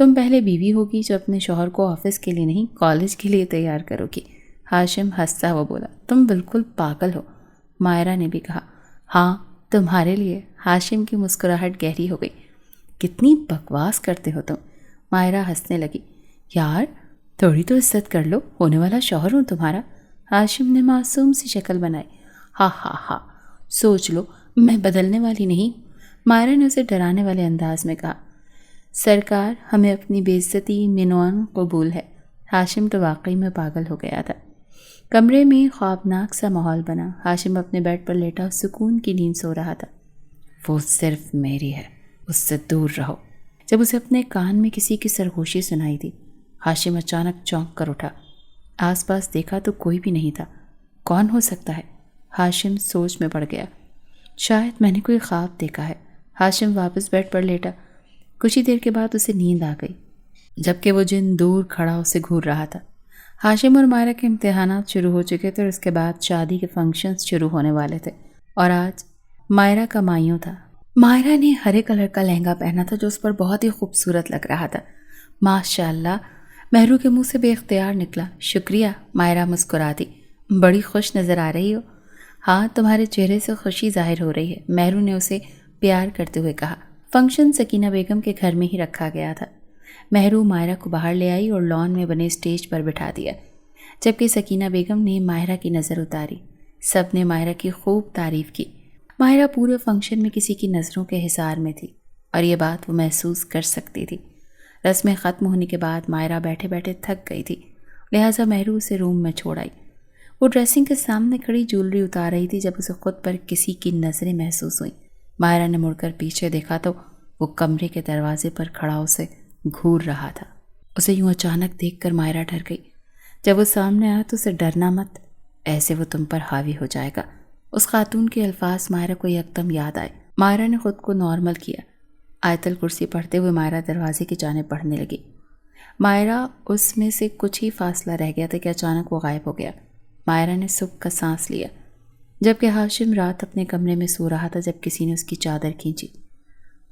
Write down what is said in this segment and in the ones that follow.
تم پہلے بیوی ہوگی جو اپنے شوہر کو آفس کے لیے نہیں کالج کے لیے تیار کرو گی۔ ہاشم ہنستا ہوا بولا، تم بالکل پاگل ہو۔ مائرہ نے بھی کہا، ہاں تمہارے لیے۔ ہاشم کی مسکراہٹ گہری ہو گئی۔ کتنی بکواس کرتے ہو تم۔ مائرہ ہنسنے لگی، یار تھوڑی تو عزت کر لو، ہونے والا شوہر ہوں تمہارا۔ ہاشم نے معصوم سی شکل بنائی، ہاں ہاں ہاں، سوچ لو میں بدلنے والی نہیں۔ مائرہ نے اسے ڈرانے والے انداز میں کہا، سرکار ہمیں اپنی بے عزتی منوان قبول ہے۔ ہاشم تو واقعی میں پاگل ہو گیا تھا۔ کمرے میں خوابناک سا ماحول بنا۔ ہاشم اپنے بیڈ پر لیٹا سکون کی نیند سو رہا تھا۔ وہ صرف میری ہے، اس سے دور رہو۔ جب اسے اپنے کان میں کسی کی سرگوشی سنائی دی، ہاشم اچانک چونک کر اٹھا۔ آس پاس دیکھا تو کوئی بھی نہیں تھا۔ کون ہو سکتا ہے؟ ہاشم سوچ میں پڑ گیا۔ شاید میں نے کوئی خواب دیکھا ہے۔ ہاشم واپس بیڈ پر لیٹا۔ کچھ ہی دیر کے بعد اسے نیند آ گئی، جبکہ وہ جن دور کھڑا اسے گھور رہا تھا۔ ہاشم اور مائرہ کے امتحانات شروع ہو چکے تھے اور اس کے بعد شادی کے فنکشنز شروع ہونے والے تھے، اور آج مائرہ کا مائیوں تھا۔ مائرہ نے ہرے کلر کا لہنگا پہنا تھا جو اس پر بہت ہی خوبصورت لگ رہا تھا۔ ماشاءاللہ، مہرو کے منہ سے بے اختیار نکلا۔ شکریہ، مائرہ مسکرا دی، بڑی خوش نظر آ رہی ہو۔ ہاں، تمہارے چہرے سے خوشی ظاہر ہو رہی ہے، مہرو نے اسے پیار کرتے ہوئے کہا۔ فنکشن سکینہ بیگم کے گھر میں ہی رکھا گیا تھا۔ مہرو مائرہ کو باہر لے آئی اور لان میں بنے اسٹیج پر بٹھا دیا، جبکہ سکینہ بیگم نے مائرہ کی نظر اتاری۔ سب نے مائرہ کی خوب تعریف کی۔ مائرہ پورے فنکشن میں کسی کی نظروں کے حصار میں تھی، اور یہ بات وہ محسوس کر سکتی تھی۔ رسمیں ختم ہونے کے بعد مائرہ بیٹھے بیٹھے تھک گئی تھی، لہٰذا مہرو اسے روم میں چھوڑ آئی۔ وہ ڈریسنگ کے سامنے کھڑی جولری اتار رہی تھی جب اسے خود پر کسی کی نظریں محسوس ہوئیں۔ مائرہ نے مڑ کر پیچھے دیکھا تو وہ کمرے کے دروازے پر کھڑا اسے گھور رہا تھا۔ اسے یوں اچانک دیکھ کر مائرہ ڈر گئی۔ جب وہ سامنے آیا تو اسے ڈرنا مت، ایسے وہ تم پر حاوی ہو جائے گا۔ اس خاتون کے الفاظ مائرہ کو یکدم یاد آئے۔ مائرہ نے خود کو نارمل کیا۔ آیت الکرسی پڑھتے ہوئے مائرہ دروازے کی جانب بڑھنے لگی۔ مائرہ اس میں سے کچھ ہی فاصلہ رہ گیا تھا کہ اچانک وہ غائب ہو گیا۔ مائرہ نے سکھ کا سانس لیا، جبکہ ہاشم رات اپنے کمرے میں سو رہا تھا جب کسی نے اس کی چادر کھینچی۔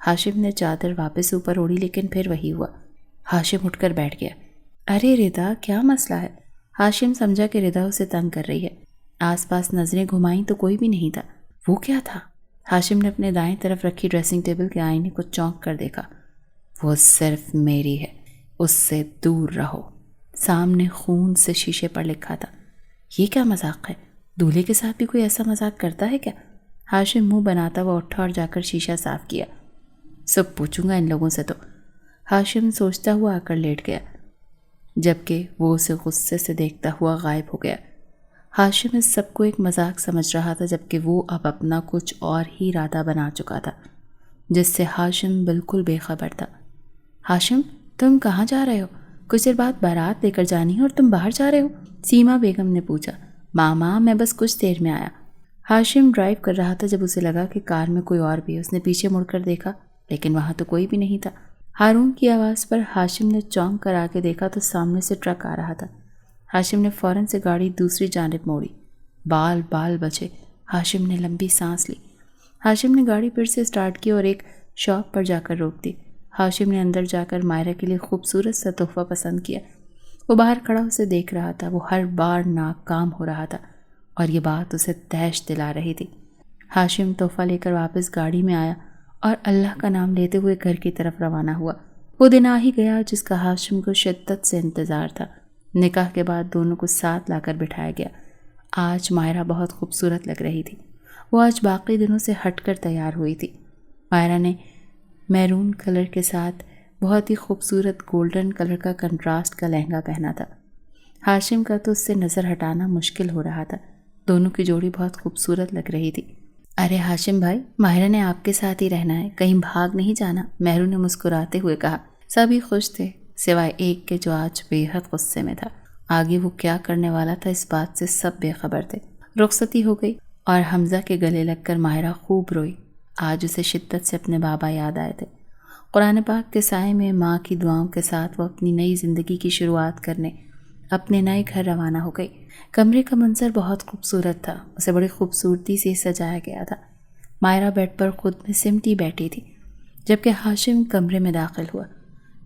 ہاشم نے چادر واپس اوپر اوڑھی، لیکن پھر وہی ہوا۔ ہاشم اٹھ کر بیٹھ گیا۔ ارے ردا، کیا مسئلہ ہے؟ ہاشم سمجھا کہ ردا اسے تنگ کر رہی ہے۔ آس پاس نظریں گھمائیں تو کوئی بھی نہیں تھا۔ وہ کیا تھا؟ ہاشم نے اپنے دائیں طرف رکھی ڈریسنگ ٹیبل کے آئینے کو چونک کر دیکھا۔ وہ صرف میری ہے، اس سے دور رہو۔ سامنے خون سے شیشے پر لکھا تھا۔ یہ کیا مذاق ہے؟ دولہے کے ساتھ بھی کوئی ایسا مذاق کرتا ہے کیا؟ ہاشم منہ بناتا ہوا اٹھا اور جا کر شیشہ صاف کیا۔ سب پوچھوں گا ان لوگوں سے تو۔ ہاشم سوچتا ہوا آ کر لیٹ گیا، جبکہ وہ اسے غصے سے دیکھتا ہوا غائب ہو گیا۔ ہاشم اس سب کو ایک مذاق سمجھ رہا تھا، جبکہ وہ اب اپنا کچھ اور ہی ارادہ بنا چکا تھا، جس سے ہاشم بالکل بے خبر تھا۔ ہاشم، تم کہاں جا رہے ہو؟ کچھ دیر بعد بارات لے کر جانی ہے اور تم باہر جا رہے ہو؟ سیما بیگم نے پوچھا۔ ماما، میں بس کچھ دیر میں آیا۔ ہاشم ڈرائیو کر رہا تھا جب اسے لگا کہ کار میں کوئی اور بھی ہے۔ اس نے پیچھے مڑ کر دیکھا، لیکن وہاں تو کوئی بھی نہیں تھا۔ ہارون کی آواز پر ہاشم نے چونک کر آگے دیکھا تو سامنے سے ٹرک آ رہا تھا۔ ہاشم نے فوراً سے گاڑی دوسری جانب موڑی۔ بال بچے۔ ہاشم نے لمبی سانس لی۔ ہاشم نے گاڑی پھر سے سٹارٹ کی اور ایک شاپ پر جا کر روک دی۔ ہاشم نے اندر جا کر مائرہ کے لیے خوبصورت سا تحفہ پسند کیا۔ وہ باہر کھڑا اسے دیکھ رہا تھا۔ وہ ہر بار ناکام ہو رہا تھا اور یہ بات اسے تہش دلا رہی تھی۔ ہاشم تحفہ لے کر واپس گاڑی میں آیا اور اللہ کا نام لیتے ہوئے گھر کی طرف روانہ ہوا۔ وہ دن آ ہی گیا جس کا ہاشم کو شدت سے انتظار تھا۔ نکاح کے بعد دونوں کو ساتھ لا کر بٹھایا گیا۔ آج مائرہ بہت خوبصورت لگ رہی تھی۔ وہ آج باقی دنوں سے ہٹ کر تیار ہوئی تھی۔ مائرہ نے میرون کلر کے ساتھ بہت ہی خوبصورت گولڈن کلر کا کنٹراسٹ کا لہنگا پہنا تھا۔ ہاشم کا تو اس سے نظر ہٹانا مشکل ہو رہا تھا۔ دونوں کی جوڑی بہت خوبصورت لگ رہی تھی۔ ارے ہاشم بھائی، مائرہ نے آپ کے ساتھ ہی رہنا ہے، کہیں بھاگ نہیں جانا، مہرو نے مسکراتے ہوئے کہا۔ سبھی خوش تھے سوائے ایک کے جو آج بے حد غصے میں تھا۔ آگے وہ کیا کرنے والا تھا اس بات سے سب بے خبر تھے۔ رخصتی ہو گئی اور حمزہ کے گلے لگ کر مائرہ خوب روئی۔ آج اسے شدت سے اپنے بابا یاد آئے تھے۔ قرآن پاک کے سائے میں ماں کی دعاؤں کے ساتھ وہ اپنی نئی زندگی کی شروعات کرنے اپنے نئے گھر روانہ ہو گئی۔ کمرے کا منظر بہت خوبصورت تھا، اسے بڑی خوبصورتی سے سجایا گیا تھا۔ مائرہ بیڈ پر خود میں سمٹی بیٹھی تھی، جبکہ ہاشم کمرے میں داخل ہوا۔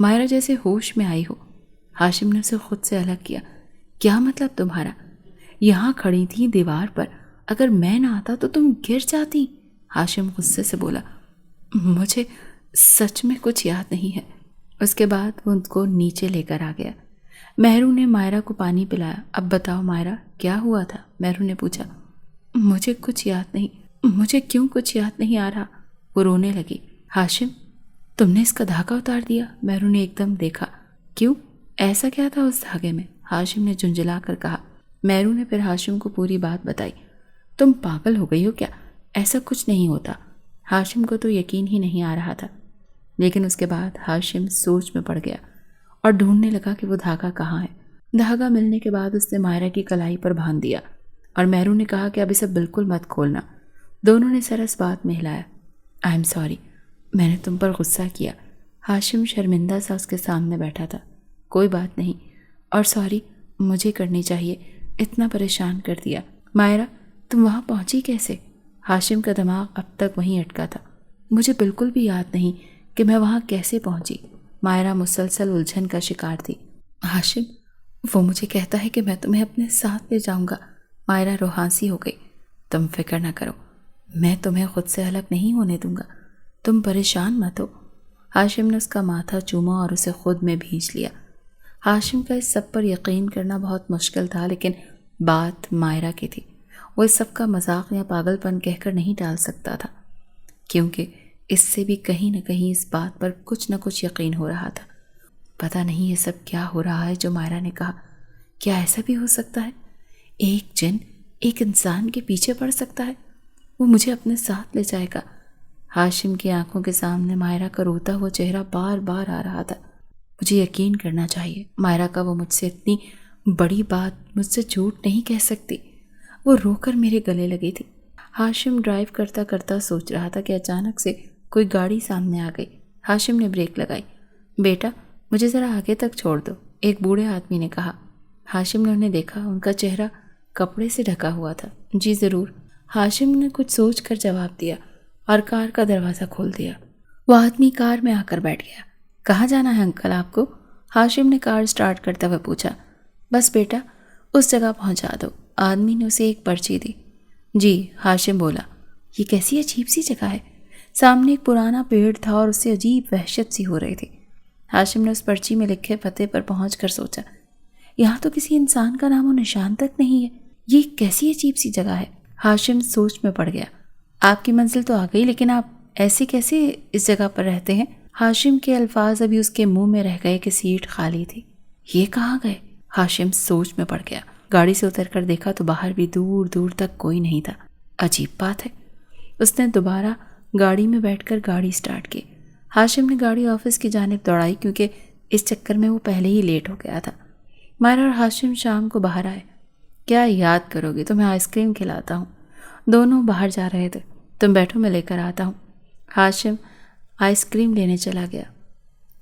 مائرہ جیسے ہوش میں آئی ہو۔ ہاشم نے اسے خود سے الگ کیا۔ کیا مطلب تمہارا؟ یہاں کھڑی تھی دیوار پر، اگر میں نہ آتا تو تم گر جاتی۔ ہاشم غصے سے بولا۔ مجھے سچ میں کچھ یاد نہیں ہے۔ اس کے بعد وہ ان کو نیچے لے کر آ گیا۔ مہرو نے مائرہ کو پانی پلایا۔ اب بتاؤ مائرہ، کیا ہوا تھا؟ مہرو نے پوچھا۔ مجھے کچھ یاد نہیں، مجھے کیوں کچھ یاد نہیں آ رہا؟ وہ رونے لگی۔ ہاشم، تم نے اس کا دھاگا اتار دیا؟ مہرو نے ایک دم دیکھا۔ کیوں؟ ایسا کیا تھا اس دھاگے میں؟ ہاشم نے جھنجھلا کر کہا۔ مہرو نے پھر ہاشم کو پوری بات بتائی۔ تم پاگل ہو گئی ہو کیا؟ ایسا کچھ نہیں ہوتا۔ ہاشم کو تو یقین ہی نہیں آ رہا تھا، لیکن اس کے بعد ہاشم سوچ میں پڑ گیا اور ڈھونڈنے لگا کہ وہ دھاگا کہاں ہے۔ دھاگا ملنے کے بعد اس نے مائرہ کی کلائی پر باندھ دیا اور مہرو نے کہا کہ اب اسے بالکل مت کھولنا۔ دونوں نے سر اس بات میں ہلایا۔ آئی ایم سوری، میں نے تم پر غصہ کیا۔ ہاشم شرمندہ سا اس کے سامنے بیٹھا تھا۔ کوئی بات نہیں، اور سوری مجھے کرنی چاہیے، اتنا پریشان کر دیا۔ مائرہ، تم وہاں پہنچی کیسے؟ ہاشم کا دماغ اب تک وہیں اٹکا تھا۔ مجھے بالکل بھی یاد نہیں کہ میں وہاں کیسے پہنچی۔ مائرہ مسلسل الجھن کا شکار تھی۔ ہاشم، وہ مجھے کہتا ہے کہ میں تمہیں اپنے ساتھ لے جاؤں گا۔ مائرہ روحانسی ہو گئی۔ تم فکر نہ کرو، میں تمہیں خود سے الگ نہیں ہونے دوں گا، تم پریشان مت ہو۔ ہاشم نے اس کا ماتھا چوما اور اسے خود میں بھینچ لیا۔ ہاشم کا اس سب پر یقین کرنا بہت مشکل تھا، لیکن بات مائرہ کی تھی۔ وہ اس سب کا مذاق یا پاگل پن کہہ کر نہیں ٹال سکتا تھا، کیونکہ اس سے بھی کہیں نہ کہیں اس بات پر کچھ نہ کچھ یقین ہو رہا تھا۔ پتہ نہیں یہ سب کیا ہو رہا ہے جو مائرہ نے کہا۔ کیا ایسا بھی ہو سکتا ہے؟ ایک جن ایک انسان کے پیچھے پڑ سکتا ہے؟ وہ مجھے اپنے ساتھ لے جائے گا۔ ہاشم کی آنکھوں کے سامنے مائرہ کا روتا ہوا چہرہ بار بار آ رہا تھا۔ مجھے یقین کرنا چاہیے، مائرہ کا وہ مجھ سے اتنی بڑی بات مجھ سے جھوٹ نہیں کہہ سکتی۔ وہ رو کر میرے گلے لگی تھی۔ ہاشم ڈرائیو کرتا کرتا سوچ رہا تھا کہ اچانک سے کوئی گاڑی سامنے آ گئی۔ ہاشم نے بریک لگائی۔ بیٹا، مجھے ذرا آگے تک چھوڑ دو، ایک بوڑھے آدمی نے کہا۔ ہاشم نے انہیں دیکھا، ان کا چہرہ کپڑے سے ڈھکا ہوا تھا۔ جی ضرور، ہاشم نے کچھ سوچ کر جواب دیا اور کار کا دروازہ کھول دیا۔ وہ آدمی کار میں آ کر بیٹھ گیا۔ کہاں جانا ہے انکل آپ کو؟ ہاشم نے کار سٹارٹ کرتے ہوئے پوچھا۔ بس بیٹا، اس جگہ پہنچا دو۔ آدمی نے اسے ایک پرچی دی۔ جی، ہاشم بولا۔ یہ کیسی عجیب سی جگہ ہے؟ سامنے ایک پرانا پیڑ تھا اور اس سے عجیب وحشت سی ہو رہی تھی۔ ہاشم نے اس پرچی میں لکھے پتے پر پہنچ کر سوچا، یہاں تو کسی انسان کا نام و نشان تک نہیں ہے، یہ کیسی عجیب سی جگہ ہے؟ ہاشم سوچ میں پڑ گیا۔ آپ کی منزل تو آ گئی، لیکن آپ ایسے کیسے اس جگہ پر رہتے ہیں؟ ہاشم کے الفاظ ابھی اس کے منہ میں رہ گئے کہ سیٹ خالی تھی۔ یہ کہاں گئے؟ ہاشم سوچ میں پڑ گیا۔ گاڑی سے اتر کر دیکھا تو باہر بھی دور دور تک کوئی نہیں تھا۔ عجیب بات ہے۔ اس نے دوبارہ گاڑی میں بیٹھ کر گاڑی سٹارٹ کی۔ ہاشم نے گاڑی آفس کی جانب دوڑائی، کیونکہ اس چکر میں وہ پہلے ہی لیٹ ہو گیا تھا۔ مائرہ اور ہاشم شام کو باہر آئے۔ کیا یاد کرو گے؟ تمہیں آئس کریم کھلاتا ہوں۔ دونوں باہر جا رہے تھے۔ تم بیٹھو، میں لے کر آتا ہوں۔ ہاشم آئس کریم لینے چلا گیا۔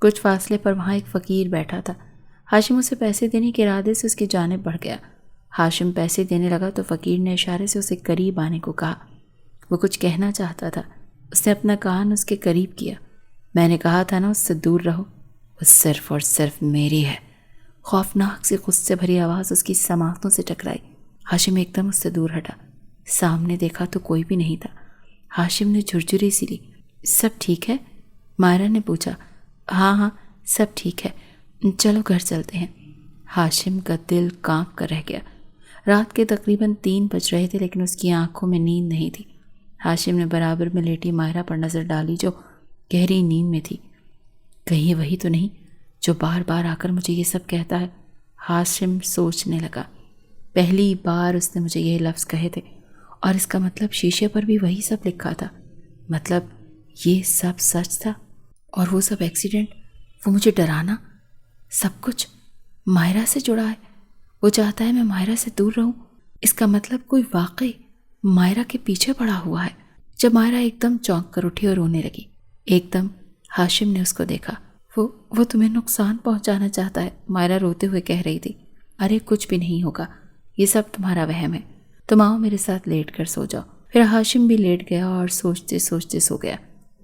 کچھ فاصلے پر وہاں ایک فقیر بیٹھا تھا۔ ہاشم اسے پیسے دینے کے ارادے سے اس کی جانب بڑھ گیا۔ ہاشم پیسے دینے لگا تو فقیر نے اشارے سے اسے قریب آنے کو کہا۔ وہ کچھ کہنا چاہتا تھا، اس نے اپنا کان اس کے قریب کیا۔ میں نے کہا تھا نا اس سے دور رہو، وہ صرف اور صرف میری ہے۔ خوفناک سی غصے بھری آواز اس کی سماعتوں سے ٹکرائی۔ ہاشم ایک دم اس سے دور ہٹا۔ سامنے دیکھا تو کوئی بھی نہیں تھا۔ ہاشم نے جھرجھری سی لی۔ سب ٹھیک ہے؟ مائرہ نے پوچھا۔ ہاں ہاں سب ٹھیک ہے، چلو گھر چلتے ہیں۔ ہاشم کا دل کانپ کر رہ گیا۔ رات کے تقریباً 3 بج رہے تھے، لیکن اس کی آنکھوں میں نیند نہیں تھی۔ ہاشم نے برابر میں لیٹی مائرہ پر نظر ڈالی جو گہری نیند میں تھی۔ کہیں وہی تو نہیں جو بار بار آ کر مجھے یہ سب کہتا ہے؟ ہاشم سوچنے لگا۔ پہلی بار اس نے مجھے یہ لفظ کہے تھے، اور اس کا مطلب شیشے پر بھی وہی سب لکھا تھا۔ مطلب یہ سب سچ تھا، اور وہ سب ایکسیڈنٹ، وہ مجھے ڈرانا، سب کچھ مائرہ سے جڑا ہے۔ وہ چاہتا ہے میں مائرہ سے دور رہوں۔ اس کا مطلب کوئی واقعی مائرہ کے پیچھے پڑا ہوا ہے۔ جب مائرہ ایک دم چونک کر اٹھی اور رونے لگی۔ ایک دم ہاشم نے اس کو دیکھا۔ وہ تمہیں نقصان پہنچانا چاہتا ہے، مائرہ روتے ہوئے کہہ رہی تھی۔ ارے کچھ بھی نہیں ہوگا، یہ سب تمہارا وہم ہے، تم آؤ میرے ساتھ لیٹ کر سو جاؤ۔ پھر ہاشم بھی لیٹ گیا اور سوچتے سوچتے سو گیا۔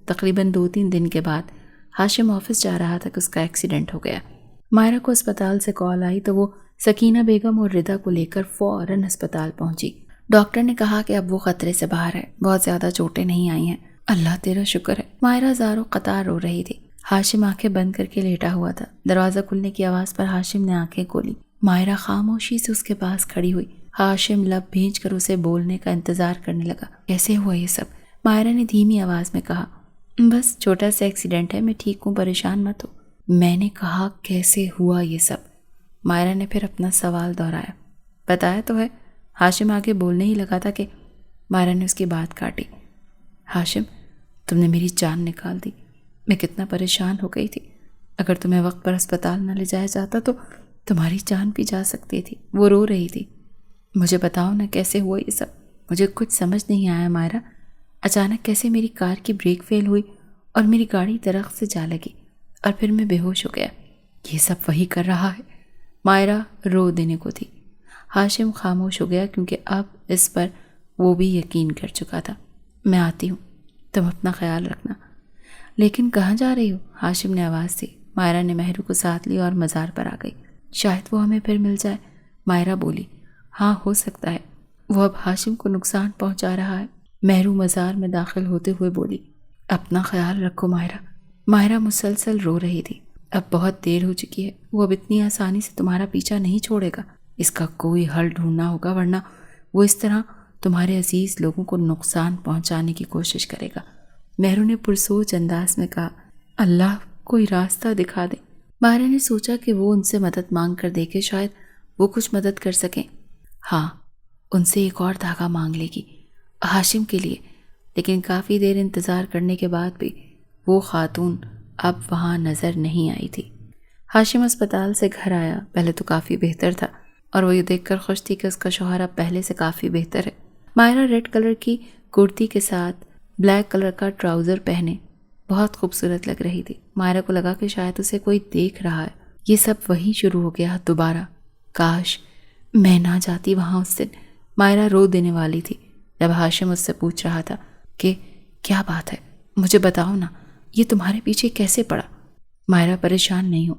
تقریباً 2-3 دن کے بعد ہاشم آفس جا رہا تھا کہ اس کا ایکسیڈنٹ ہو گیا۔ مائرہ کو اسپتال سے کال آئی تو وہ سکینہ بیگم اور رضا کو لے کر فوراً اسپتال پہنچی۔ ڈاکٹر نے کہا کہ اب وہ خطرے سے باہر ہے، بہت زیادہ چوٹیں نہیں آئی ہیں۔ اللہ تیرا شکر ہے۔ مائرہ زاروں قطار رو رہی تھی۔ ہاشم آنکھیں بند کر کے لیٹا ہوا تھا۔ دروازہ کھلنے کی آواز پر ہاشم نے آنکھیں کھولی۔ مائرہ خاموشی سے اس کے پاس کھڑی ہوئی۔ ہاشم لب بھینچ کر اسے بولنے کا انتظار کرنے لگا۔ کیسے ہوا یہ سب؟ مائرہ نے دھیمی آواز میں کہا۔ بس چھوٹا سا ایکسیڈنٹ ہے، میں ٹھیک ہوں، پریشان مت ہو۔ میں نے کہا کیسے ہوا یہ سب؟ مائرہ نے پھر اپنا سوال دہرایا۔ بتایا تو ہے۔ ہاشم آگے بولنے ہی لگا تھا کہ مائرہ نے اس کی بات کاٹی۔ ہاشم، تم نے میری جان نکال دی۔ میں کتنا پریشان ہو گئی تھی۔ اگر تمہیں وقت پر اسپتال نہ لے جایا جاتا تو تمہاری جان بھی جا سکتی تھی۔ وہ رو رہی تھی۔ مجھے بتاؤ نا کیسے ہوا یہ سب؟ مجھے کچھ سمجھ نہیں آیا مائرہ۔ اچانک کیسے میری کار کی بریک فیل ہوئی اور میری گاڑی درخت سے جا لگی اور پھر میں بے ہوش ہو گیا۔ یہ سب وہی کر رہا ہے۔ مائرہ رو دینے کو تھی۔ ہاشم خاموش ہو گیا کیونکہ اب اس پر وہ بھی یقین کر چکا تھا۔ میں آتی ہوں، تم اپنا خیال رکھنا۔ لیکن کہاں جا رہی ہو؟ ہاشم نے آواز دی۔ مائرہ نے مہرو کو ساتھ لیا اور مزار پر آ گئی۔ شاید وہ ہمیں پھر مل جائے، مائرہ بولی۔ ہاں ہو سکتا ہے، وہ اب ہاشم کو نقصان پہنچا رہا ہے، مہرو مزار میں داخل ہوتے ہوئے بولی۔ اپنا خیال رکھو مائرہ۔ مائرہ مسلسل رو رہی تھی۔ اب بہت دیر ہو چکی ہے، وہ اب اتنی آسانی سے تمہارا پیچھا نہیں چھوڑے گا۔ اس کا کوئی حل ڈھونڈنا ہوگا، ورنہ وہ اس طرح تمہارے عزیز لوگوں کو نقصان پہنچانے کی کوشش کرے گا۔ مہرو نے پرسوچ انداز میں کہا۔ اللہ کوئی راستہ دکھا دے۔ مائرہ نے سوچا کہ وہ ان سے مدد مانگ کر دیکھے، شاید وہ کچھ مدد کر سکیں۔ ہاں، ان سے ایک اور دھاگا مانگ لے گی ہاشم کے لیے۔ لیکن کافی دیر انتظار کرنے کے بعد بھی وہ خاتون اب وہاں نظر نہیں آئی تھی۔ ہاشم اسپتال سے گھر آیا۔ پہلے تو کافی بہتر تھا اور وہ یہ دیکھ کر خوش تھی کہ اس کا شوہر اب پہلے سے کافی بہتر ہے۔ مائرہ ریڈ کلر کی کرتی کے ساتھ بلیک کلر کا ٹراؤزر پہنے بہت خوبصورت لگ رہی تھی۔ مائرہ کو لگا کہ شاید اسے کوئی دیکھ رہا ہے۔ یہ سب وہیں شروع ہو گیا دوبارہ۔ کاش میں نہ جاتی وہاں اس دن۔ مائرہ رو دینے والی تھی جب ہاشم اس سے پوچھ رہا تھا کہ کیا بات ہے، مجھے بتاؤ نا، یہ تمہارے پیچھے کیسے پڑا؟ مائرہ پریشان نہیں ہو،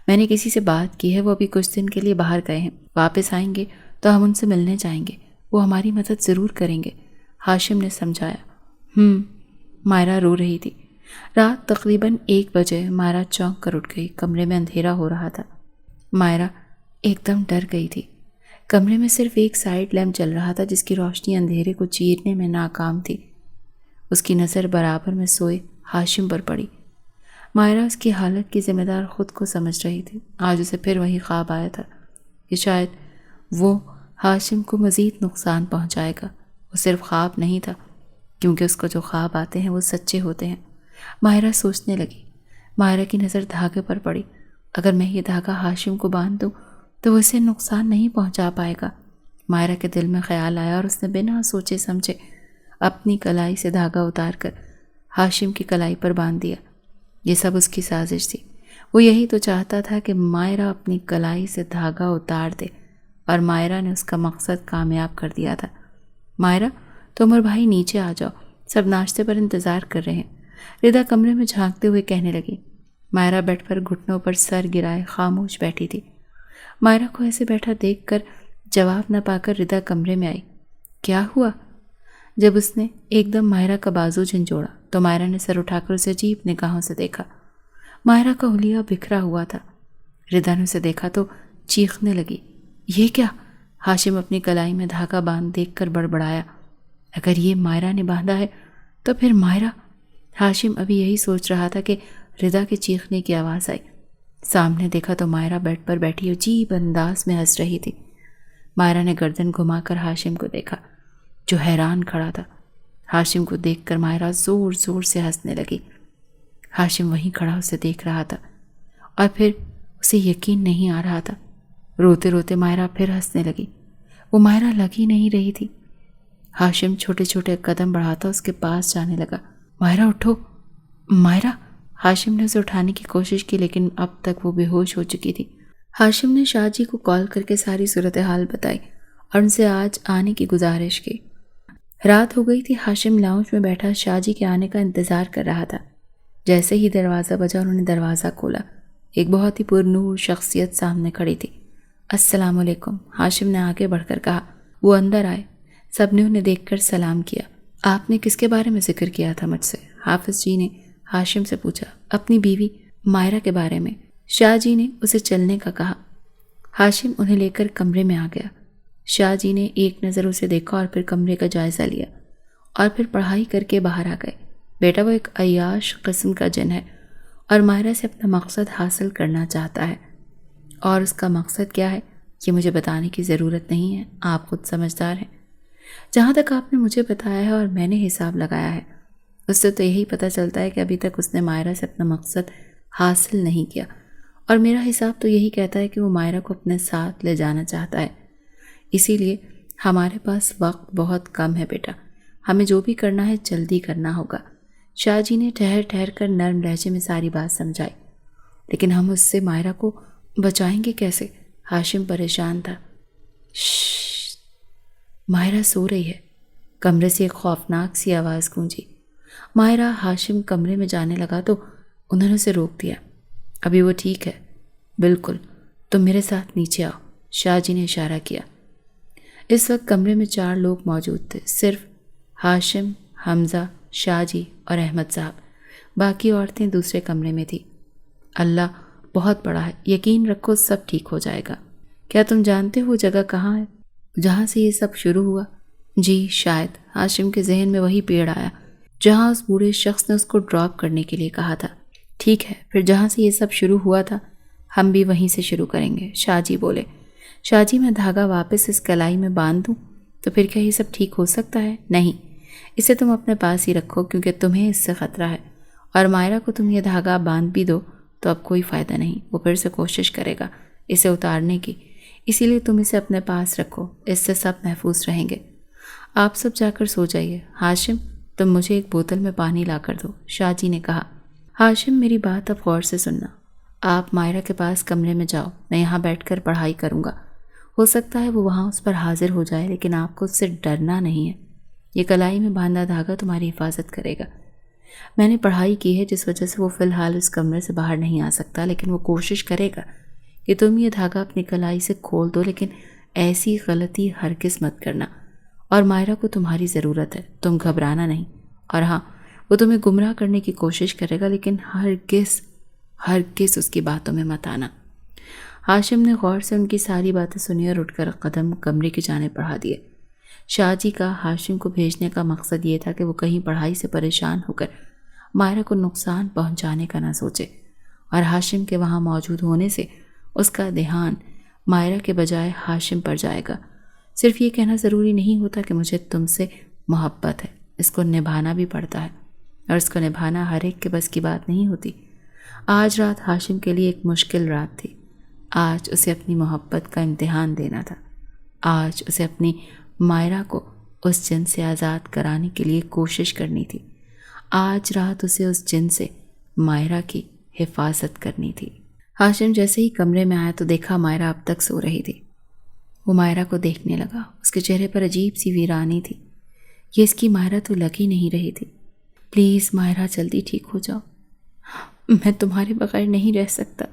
میں نے کسی سے بات کی ہے، وہ ابھی کچھ دن کے لیے باہر گئے ہیں، واپس آئیں گے تو ہم ان سے ملنے جائیں گے، وہ ہماری مدد ضرور کریں گے، ہاشم نے سمجھایا۔ مائرہ رو رہی تھی۔ رات تقریباً 1 بجے مائرہ چونک کر اٹھ گئی۔ کمرے میں اندھیرا ہو رہا تھا۔ مائرہ ایک دم ڈر گئی تھی۔ کمرے میں صرف ایک سائیڈ لیمپ جل رہا تھا جس کی روشنی اندھیرے کو چیرنے میں ناکام تھی۔ اس کی نظر برابر میں سوئے ہاشم پر پڑی۔ مائرہ اس کی حالت کی ذمہ دار خود کو سمجھ رہی تھی۔ آج اسے پھر وہی خواب آیا تھا کہ شاید وہ ہاشم کو مزید نقصان پہنچائے گا۔ وہ صرف خواب نہیں تھا، کیونکہ اس کو جو خواب آتے ہیں وہ سچے ہوتے ہیں۔ مائرہ سوچنے لگی۔ مائرہ کی نظر دھاگے پر پڑی۔ اگر میں یہ دھاگا ہاشم کو باندھ دوں تو وہ اسے نقصان نہیں پہنچا پائے گا۔ مائرہ کے دل میں خیال آیا اور اس نے بنا سوچے سمجھے اپنی کلائی سے دھاگا اتار کر ہاشم کی کلائی پر باندھ دیا۔ یہ سب اس کی سازش تھی۔ وہ یہی تو چاہتا تھا کہ مائرہ اپنی کلائی سے دھاگا اتار دے، اور مائرہ نے اس کا مقصد کامیاب کر دیا تھا۔ مائرہ، تم اور بھائی نیچے آ جاؤ، سب ناشتے پر انتظار کر رہے ہیں، ردا کمرے میں جھانکتے ہوئے کہنے لگی۔ مائرہ بیڈ پر گھٹنوں پر سر گرائے خاموش بیٹھی تھی۔ مائرہ کو ایسے بیٹھا دیکھ کر جواب نہ پا کر ردا کمرے میں آئی۔ کیا ہوا؟ جب اس نے ایک دم مائرہ کا بازو جھنجھوڑا تو مائرہ نے سر اٹھا کر اسے عجیب نگاہوں سے دیکھا۔ مائرہ کا حلیہ بکھرا ہوا تھا۔ ردا نے اسے دیکھا تو چیخنے لگی۔ یہ کیا؟ ہاشم اپنی کلائی میں دھاگا باندھ دیکھ کر بڑبڑایا۔ اگر یہ مائرہ نے باندھا ہے تو پھر مائرہ… ہاشم ابھی یہی سوچ رہا تھا کہ ردا کے چیخنے کی آواز آئی۔ سامنے دیکھا تو مائرہ بیڈ پر بیٹھی عجیب انداز میں ہنس رہی تھی۔ مائرہ نے گردن گھما کر ہاشم کو دیکھا جو حیران کھڑا تھا۔ ہاشم کو دیکھ کر مائرہ زور زور سے ہنسنے لگی۔ ہاشم وہیں کھڑا اسے دیکھ رہا تھا اور پھر اسے یقین نہیں آ رہا تھا۔ روتے روتے مائرہ پھر ہنسنے لگی۔ وہ مائرہ لگ ہی نہیں رہی تھی۔ ہاشم چھوٹے چھوٹے قدم بڑھاتا اس کے پاس جانے لگا۔ مائرہ اٹھو، مائرہ! ہاشم نے اسے اٹھانے کی کوشش کی لیکن اب تک وہ بے ہوش ہو چکی تھی۔ ہاشم نے شاہ جی کو کال کر کے ساری صورتحال بتائی اور ان سے آج آنے کی گزارش کی۔ رات ہو گئی تھی۔ ہاشم لاؤنج میں بیٹھا شاہ جی کے آنے کا انتظار کر رہا تھا۔ جیسے ہی دروازہ بجا انہوں نے دروازہ کھولا، ایک بہت ہی پرنور شخصیت سامنے کھڑی تھی۔ السلام علیکم، ہاشم نے آگے بڑھ کر کہا۔ وہ اندر آئے، سب نے انہیں دیکھ کر سلام کیا۔ آپ نے کس کے بارے میں ذکر کیا تھا مجھ سے؟ حافظ جی نے ہاشم سے پوچھا۔ اپنی بیوی مائرہ کے بارے میں۔ شاہ جی نے اسے چلنے کا کہا۔ ہاشم انہیں لے کر کمرے میں آ گیا۔ شاہ جی نے ایک نظر اسے دیکھا اور پھر کمرے کا جائزہ لیا اور پھر پڑھائی کر کے باہر آ گئے۔ بیٹا وہ ایک عیاش قسم کا جن ہے اور مائرہ سے اپنا مقصد حاصل کرنا چاہتا ہے، اور اس کا مقصد کیا ہے یہ مجھے بتانے کی ضرورت نہیں ہے، آپ خود سمجھدار ہیں۔ جہاں تک آپ نے مجھے بتایا ہے اور میں نے حساب لگایا ہے، اس سے تو یہی پتہ چلتا ہے کہ ابھی تک اس نے مائرہ سے اپنا مقصد حاصل نہیں کیا، اور میرا حساب تو یہی کہتا ہے کہ وہ مائرہ کو اپنے ساتھ لے جانا چاہتا ہے۔ اسی لیے ہمارے پاس وقت بہت کم ہے بیٹا، ہمیں جو بھی کرنا ہے جلدی کرنا ہوگا۔ شاہ جی نے ٹھہر ٹھہر کر نرم لہجے میں ساری بات سمجھائی۔ لیکن ہم اس سے مائرہ کو بچائیں گے کیسے؟ ہاشم پریشان تھا۔ شش، مائرہ سو رہی ہے، کمرے سے ایک خوفناک سی آواز گونجی۔ مائرہ ہاشم کمرے میں جانے لگا تو انہوں نے اسے روک دیا۔ ابھی وہ ٹھیک ہے، بالکل، تم میرے ساتھ نیچے آؤ، شاہ جی نے اشارہ کیا۔ اس وقت کمرے میں 4 لوگ موجود تھے، صرف ہاشم، حمزہ، شاہ جی اور احمد صاحب، باقی عورتیں دوسرے کمرے میں تھیں۔ اللہ بہت بڑا ہے، یقین رکھو سب ٹھیک ہو جائے گا۔ کیا تم جانتے ہو جگہ کہاں ہے جہاں سے یہ سب شروع ہوا؟ جی شاید، ہاشم کے ذہن میں وہی پیڑ آیا جہاں اس بوڑھے شخص نے اس کو ڈراپ کرنے کے لیے کہا تھا۔ ٹھیک ہے، پھر جہاں سے یہ سب شروع ہوا تھا ہم بھی وہیں سے شروع کریں گے، شاہ جی بولے۔ شاہ جی میں دھاگا واپس اس کلائی میں باندھ دوں تو پھر کیا یہ سب ٹھیک ہو سکتا ہے؟ نہیں، اسے تم اپنے پاس ہی رکھو کیونکہ تمہیں اس سے خطرہ ہے، اور مائرہ کو تم یہ دھاگا باندھ بھی دو تو اب کوئی فائدہ نہیں، وہ پھر سے کوشش کرے گا اسے اتارنے کی، اسی لیے تم اسے اپنے پاس رکھو، اس سے سب محفوظ رہیں گے۔ آپ سب جا کر سو جائیے۔ ہاشم تم مجھے ایک بوتل میں پانی لا کر دو، شاہ جی نے کہا۔ ہاشم میری بات اب غور سے سننا، آپ مائرہ کے پاس کمرے میں جاؤ، میں یہاں بیٹھ کر پڑھائی کروں گا، ہو سکتا ہے وہ وہاں اس پر حاضر ہو جائے، لیکن آپ کو اس سے ڈرنا نہیں ہے، یہ کلائی میں باندھا دھاگا تمہاری حفاظت کرے گا۔ میں نے پڑھائی کی ہے جس وجہ سے وہ فی الحال اس کمرے سے باہر نہیں آ سکتا، لیکن وہ کوشش کرے گا کہ تم یہ دھاگا اپنی کلائی سے کھول دو، لیکن ایسی غلطی ہرگز مت کرنا، اور مائرہ کو تمہاری ضرورت ہے، تم گھبرانا نہیں، اور ہاں وہ تمہیں گمراہ کرنے کی کوشش کرے گا لیکن ہرگز اس کی باتوں میں مت آنا۔ ہاشم نے غور سے ان کی ساری باتیں سنی اور اٹھ کر قدم کمرے کی جانب بڑھا دیے۔ شاہ جی کا ہاشم کو بھیجنے کا مقصد یہ تھا کہ وہ کہیں پڑھائی سے پریشان ہو کر مائرہ کو نقصان پہنچانے کا نہ سوچے، اور ہاشم کے وہاں موجود ہونے سے اس کا دھیان مائرہ کے بجائے ہاشم پر جائے گا۔ صرف یہ کہنا ضروری نہیں ہوتا کہ مجھے تم سے محبت ہے، اس کو نبھانا بھی پڑتا ہے، اور اس کو نبھانا ہر ایک کے بس کی بات نہیں ہوتی۔ آج رات ہاشم کے لیے ایک مشکل رات تھی، آج اسے اپنی محبت کا امتحان دینا تھا، آج اسے اپنی مائرہ کو اس جن سے آزاد کرانے کے لیے کوشش کرنی تھی، آج رات اسے اس جن سے مائرہ کی حفاظت کرنی تھی۔ ہاشم جیسے ہی کمرے میں آیا تو دیکھا مائرہ اب تک سو رہی تھی۔ وہ مائرہ کو دیکھنے لگا، اس کے چہرے پر عجیب سی ویرانی تھی، یہ اس کی مائرہ تو لگ ہی نہیں رہی تھی۔ پلیز مائرہ جلدی ٹھیک ہو جاؤ، میں تمہارے بغیر نہیں رہ سکتا۔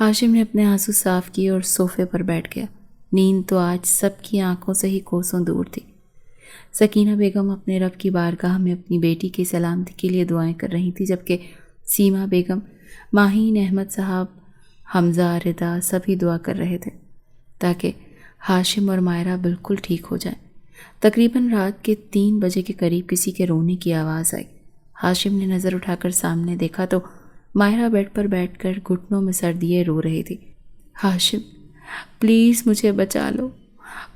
ہاشم نے اپنے آنسو صاف کیے اور صوفے پر بیٹھ گیا۔ نیند تو آج سب کی آنکھوں سے ہی کوسوں دور تھی۔ سکینہ بیگم اپنے رب کی بارگاہ میں اپنی بیٹی کی سلامتی کے لیے دعائیں کر رہی تھی، جبکہ سیما بیگم، ماہین، احمد صاحب، حمزہ، رضا سبھی دعا کر رہے تھے تاکہ ہاشم اور مائرہ بالکل ٹھیک ہو جائیں۔ تقریباً رات کے 3 بجے کے قریب کسی کے رونے کی آواز آئی۔ ہاشم نے نظر اٹھا کر سامنے دیکھا تو مائرہ بیڈ پر بیٹھ کر گھٹنوں میں سر دیے رو رہی تھی۔ ہاشم پلیز مجھے بچا لو،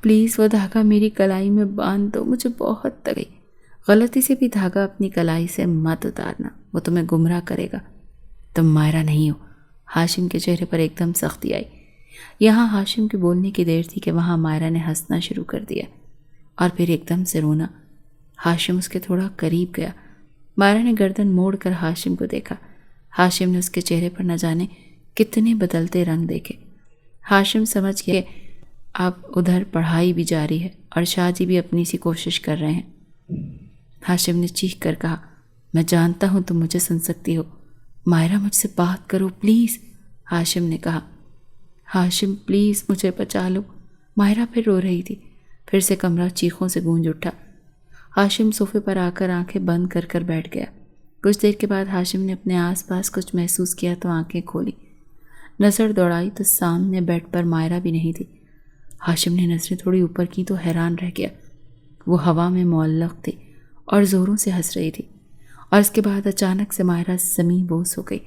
پلیز وہ دھاگا میری کلائی میں باندھ دو، مجھے بہت تکلیف۔ غلطی سے بھی دھاگا اپنی کلائی سے مت اتارنا، وہ تمہیں گمراہ کرے گا، تم مائرہ نہیں ہو۔ ہاشم کے چہرے پر ایک دم سختی آئی۔ یہاں ہاشم کے بولنے کی دیر تھی کہ وہاں مائرہ نے ہنسنا شروع کر دیا اور پھر ایک دم سے رونا۔ ہاشم اس کے تھوڑا قریب گیا۔ مائرہ نے گردن موڑ کر ہاشم کو دیکھا۔ ہاشم نے اس کے چہرے پر نہ جانے کتنے بدلتے رنگ دیکھے۔ ہاشم سمجھ گیا کہ اب ادھر پڑھائی بھی جاری ہے اور شاہ جی بھی اپنی سی کوشش کر رہے ہیں۔ ہاشم نے چیخ کر کہا، میں جانتا ہوں تم مجھے سن سکتی ہو، مائرہ مجھ سے بات کرو پلیز، ہاشم نے کہا۔ ہاشم پلیز مجھے بچا لو، مائرہ پھر رو رہی تھی۔ پھر سے کمرہ چیخوں سے گونج اٹھا۔ ہاشم صوفے پر آ کر آنکھیں بند کر کر بیٹھ گیا۔ کچھ دیر کے بعد ہاشم نے اپنے آس پاس کچھ محسوس کیا تو آنکھیں کھولی۔ نظر دوڑائی تو سامنے بیڈ پر مائرہ بھی نہیں تھی۔ ہاشم نے نظریں تھوڑی اوپر کی تو حیران رہ گیا۔ وہ ہوا میں معلق تھی اور زوروں سے ہنس رہی تھی، اور اس کے بعد اچانک سے مائرہ زمیں بوس ہو گئی۔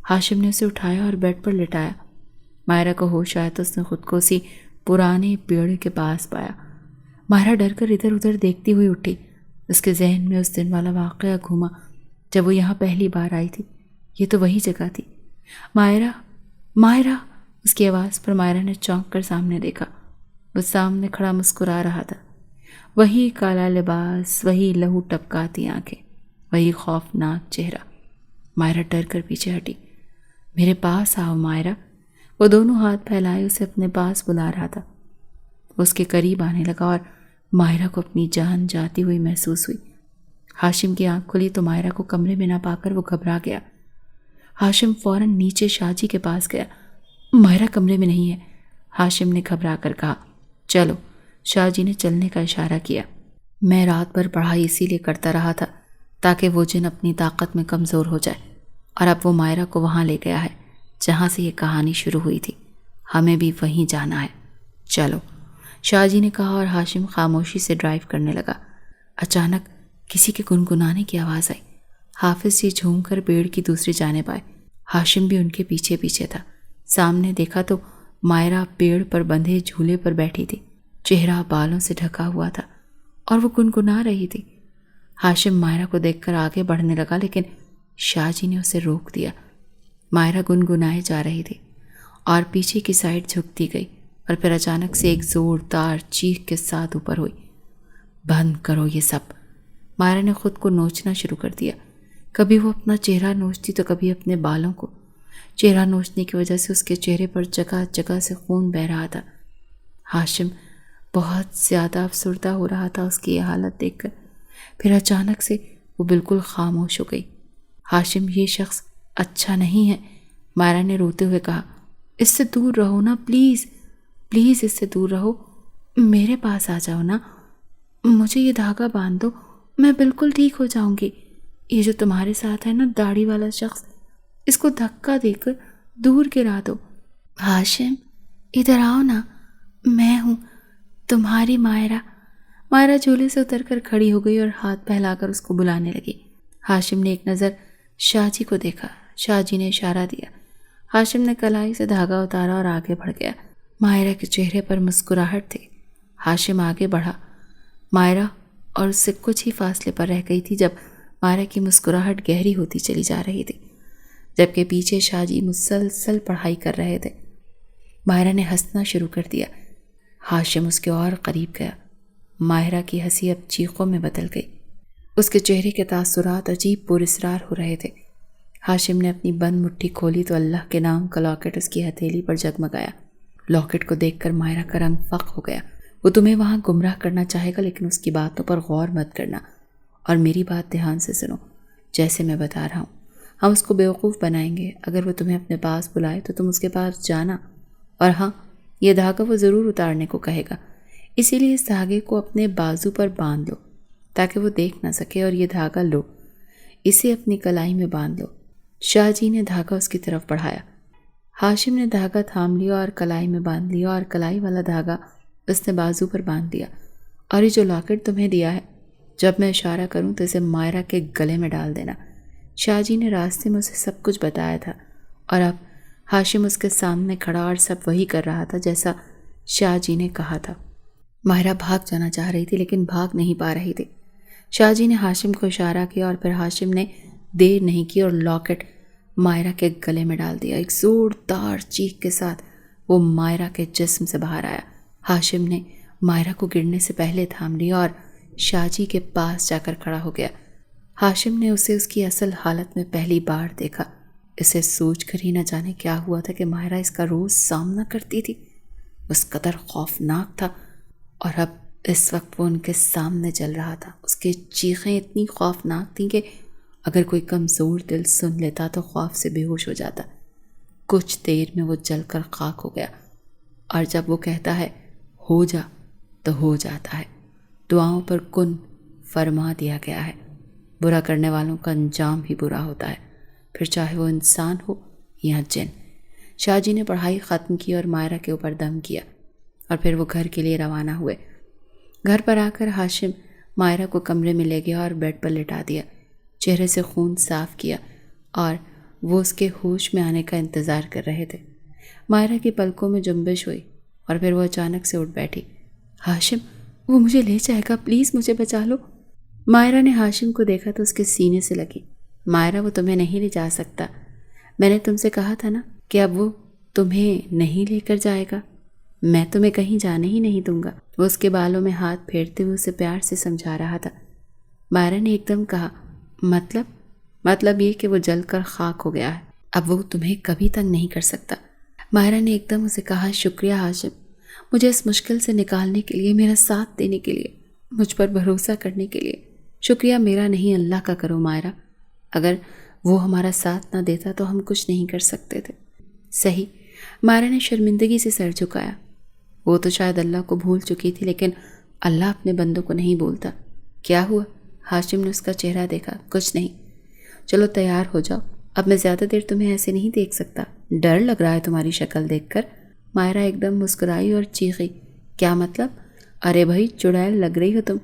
ہاشم نے اسے اٹھایا اور بیڈ پر لٹایا۔ مائرہ کو ہوش آیا تو اس نے خود کو اسی پرانے پیڑ کے پاس پایا۔ مائرہ ڈر کر ادھر ادھر دیکھتی ہوئی اٹھی۔ اس کے ذہن میں اس دن والا واقعہ گھوما جب وہ یہاں پہلی بار آئی تھی۔ یہ تو وہی جگہ تھی۔ مائرہ، مائرہ! اس کی آواز پر مائرہ نے چونک کر سامنے دیکھا۔ وہ سامنے کھڑا مسکرا رہا تھا۔ وہی کالا لباس، وہی لہو ٹپکاتی آنکھیں، وہی خوفناک چہرہ۔ مائرہ ڈر کر پیچھے ہٹی۔ میرے پاس آؤ مائرہ! وہ دونوں ہاتھ پھیلائے اسے اپنے پاس بلا رہا تھا۔ وہ اس کے قریب آنے لگا اور مائرہ کو اپنی جان جاتی ہوئی محسوس ہوئی۔ ہاشم کی آنکھ کھلی تو مائرہ کو کمرے میں نہ پا کر وہ گھبرا گیا۔ ہاشم فوراً نیچے شاہ جی کے پاس گیا۔ مائرہ کمرے میں نہیں ہے، ہاشم نے گھبرا کر کہا۔ چلو، شاہ جی نے چلنے کا اشارہ کیا۔ میں رات بھر پڑھائی اسی لیے کرتا رہا تھا تاکہ وہ جن اپنی طاقت میں کمزور ہو جائے، اور اب وہ مائرہ کو وہاں لے گیا ہے جہاں سے یہ کہانی شروع ہوئی تھی۔ ہمیں بھی وہیں جانا ہے، چلو، شاہ جی نے کہا، اور ہاشم خاموشی سے ڈرائیو کرنے لگا۔ اچانک کسی کے گنگنانے کی آواز آئی۔ حافظ جی جھوم کر پیڑ کی دوسری جانب آئے۔ ہاشم بھی ان کے پیچھے پیچھے تھا۔ سامنے دیکھا تو مائرہ پیڑ پر بندھے جھولے پر بیٹھی تھی۔ چہرہ بالوں سے ڈھکا ہوا تھا اور وہ گنگنا رہی تھی۔ ہاشم مائرہ کو دیکھ کر آگے بڑھنے لگا لیکن شاہ جی نے اسے روک دیا۔ مائرہ گنگنائے جا رہی تھی اور پیچھے کی سائڈ جھکتی گئی، اور پھر اچانک سے ایک زوردار چیخ کے ساتھ اوپر ہوئی۔ بند کرو یہ سب! مائرہ نے خود کو نوچنا شروع کر دیا۔ کبھی وہ اپنا چہرہ نوچتی تو کبھی اپنے بالوں کو۔ چہرہ نوچنے کی وجہ سے اس کے چہرے پر جگہ جگہ سے خون بہہ رہا تھا۔ ہاشم بہت زیادہ افسردہ ہو رہا تھا اس کی یہ حالت دیکھ کر۔ پھر اچانک سے وہ بالکل خاموش ہو گئی۔ ہاشم، یہ شخص اچھا نہیں ہے، مائرہ نے روتے ہوئے کہا۔ اس سے دور رہو نا پلیز، پلیز اس سے دور رہو، میرے پاس آ جاؤ نا، مجھے یہ دھاگا باندھ دو، میں بالکل ٹھیک ہو جاؤں گی۔ یہ جو تمہارے ساتھ ہے نا داڑھی والا شخص، اس کو دھکا دے کر دور گرا دو۔ ہاشم ادھر آؤ نا، میں ہوں تمہاری مائرہ۔ مائرہ جھولے سے اتر کر کھڑی ہو گئی اور ہاتھ پھیلا کر اس کو بلانے لگی۔ ہاشم نے ایک نظر شاہ جی کو دیکھا۔ شاہ جی نے اشارہ دیا۔ ہاشم نے کلائی سے دھاگا اتارا اور آگے بڑھ گیا۔ مائرہ کے چہرے پر مسکراہٹ تھی۔ ہاشم آگے بڑھا۔ مائرہ اور اس سے کچھ ہی فاصلے پر رہ گئی تھی جب مائرہ کی مسکراہٹ گہری ہوتی چلی جا رہی تھی، جبکہ پیچھے شاہ جی مسلسل پڑھائی کر رہے تھے۔ مائرہ نے ہنسنا شروع کر دیا۔ ہاشم اس کے اور قریب گیا۔ مائرہ کی ہنسی اب چیخوں میں بدل گئی۔ اس کے چہرے کے تاثرات عجیب پراسرار ہو رہے تھے۔ ہاشم نے اپنی بند مٹھی کھولی تو اللہ کے نام کا لاکٹ اس کی ہتھیلی پر جگمگایا۔ لاکٹ کو دیکھ کر مائرہ کا رنگ فق ہو گیا۔ وہ تمہیں وہاں گمراہ کرنا چاہے گا لیکن اس کی باتوں پر غور مت کرنا، اور میری بات دھیان سے سنو۔ جیسے میں بتا رہا ہوں، ہم اس کو بیوقوف بنائیں گے۔ اگر وہ تمہیں اپنے پاس بلائے تو تم اس کے پاس جانا، اور ہاں، یہ دھاگا وہ ضرور اتارنے کو کہے گا، اسی لیے اس دھاگے کو اپنے بازو پر باندھ لو تاکہ وہ دیکھ نہ سکے، اور یہ دھاگا لو، اسے اپنی کلائی میں باندھ لو۔ شاہ جی نے دھاگا اس کی طرف بڑھایا۔ ہاشم نے دھاگا تھام لیا اور کلائی میں باندھ لیا، اور کلائی والا دھاگا اس نے بازو پر باندھ دیا۔ اور یہ جو لاکٹ تمہیں دیا ہے، جب میں اشارہ کروں تو اسے مائرہ کے گلے میں ڈال دینا۔ شاہ جی نے راستے میں اسے سب کچھ بتایا تھا، اور اب ہاشم اس کے سامنے کھڑا اور سب وہی کر رہا تھا جیسا شاہ جی نے کہا تھا۔ مائرہ بھاگ جانا چاہ رہی تھی لیکن بھاگ نہیں پا رہی تھی۔ شاہ جی نے ہاشم کو اشارہ کیا اور پھر ہاشم نے دیر نہیں کی اور لاکٹ مائرہ کے گلے میں ڈال دیا۔ ایک زوردار چیخ کے ساتھ وہ مائرہ کے جسم سے باہر آیا۔ ہاشم نے مائرہ کو گرنے سے پہلے تھام لیا اور شاہ جی کے پاس جا کر کھڑا ہو گیا۔ ہاشم نے اسے اس کی اصل حالت میں پہلی بار دیکھا۔ اسے سوچ کر ہی نہ جانے کیا ہوا تھا کہ مائرہ اس کا روز سامنا کرتی تھی۔ اس قدر خوفناک تھا، اور اب اس وقت وہ ان کے سامنے چل رہا تھا۔ اس کی چیخیں اتنی خوفناک تھیں کہ اگر کوئی کمزور دل سن لیتا تو خوف سے بے ہوش ہو جاتا۔ کچھ دیر میں وہ جل کر خاک ہو گیا، اور جب وہ کہتا ہے ہو جا تو ہو جاتا ہے۔ دعاؤں پر کن فرما دیا گیا ہے۔ برا کرنے والوں کا انجام ہی برا ہوتا ہے، پھر چاہے وہ انسان ہو یا جن۔ شاہ جی نے پڑھائی ختم کی اور مائرہ کے اوپر دم کیا، اور پھر وہ گھر کے لیے روانہ ہوئے۔ گھر پر آ کر ہاشم مائرہ کو کمرے میں لے گیا اور بیڈ پر لٹا دیا، چہرے سے خون صاف کیا، اور وہ اس کے ہوش میں آنے کا انتظار کر رہے تھے۔ مائرہ کی پلکوں میں جنبش ہوئی اور پھر وہ اچانک سے اٹھ بیٹھی۔ ہاشم، وہ مجھے لے جائے گا، پلیز مجھے بچا لو۔ مائرہ نے ہاشم کو دیکھا تو اس کے سینے سے لگی۔ مائرہ، وہ تمہیں نہیں لے جا سکتا، میں نے تم سے کہا تھا نا کہ اب وہ تمہیں نہیں لے کر جائے گا، میں تمہیں کہیں جانے ہی نہیں دوں گا۔ وہ اس کے بالوں میں ہاتھ پھیرتے ہوئے اسے پیار سے سمجھا رہا تھا۔ مائرہ نے ایک دم کہا، مطلب یہ کہ وہ جل کر خاک ہو گیا ہے، اب وہ تمہیں کبھی تنگ نہیں کر سکتا۔ مائرہ نے ایک دم اسے کہا، شکریہ ہاشم، مجھے اس مشکل سے نکالنے کے لیے، میرا ساتھ دینے کے لیے، مجھ پر بھروسہ کرنے کے لیے۔ شکریہ میرا نہیں، اللہ کا کرو مائرہ، اگر وہ ہمارا ساتھ نہ دیتا تو ہم کچھ نہیں کر سکتے تھے۔ صحیح، مائرہ نے شرمندگی سے سر جھکایا۔ وہ تو شاید اللہ کو بھول چکی تھی، لیکن اللہ اپنے بندوں کو نہیں بھولتا۔ کیا ہوا؟ ہاشم نے اس کا چہرہ دیکھا۔ کچھ نہیں، چلو تیار ہو جاؤ، اب میں زیادہ دیر تمہیں ایسے نہیں دیکھ سکتا، ڈر لگ رہا ہے تمہاری شکل دیکھ کر۔ مائرہ ایک دم مسکرائی اور چیخی، کیا مطلب؟ ارے بھائی چڑیل لگ رہی ہو تم،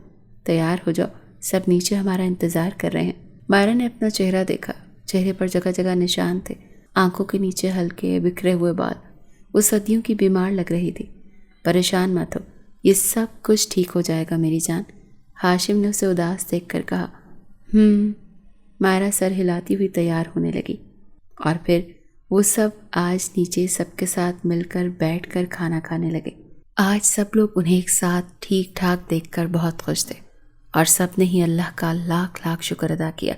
تیار ہو جاؤ، سب نیچے ہمارا انتظار کر رہے ہیں۔ مائرہ نے اپنا چہرہ دیکھا، چہرے پر جگہ جگہ نشان تھے، آنکھوں کے نیچے ہلکے بکھرے ہوئے بال۔ وہ صدیوں کی بیمار لگ رہی تھی۔ پریشان مت ہو، یہ سب کچھ ٹھیک ہو جائے گا میری جان، ہاشم نے اسے اداس دیکھ کر کہا۔ مائرہ سر ہلاتی ہوئی تیار ہونے لگی، اور پھر وہ سب آج نیچے سب کے ساتھ مل کر بیٹھ کر کھانا کھانے لگے۔ آج سب لوگ انہیں ایک ساتھ ٹھیک ٹھاک دیکھ کر بہت خوش تھے، اور سب نے ہی اللہ کا لاکھ لاکھ شکر ادا کیا۔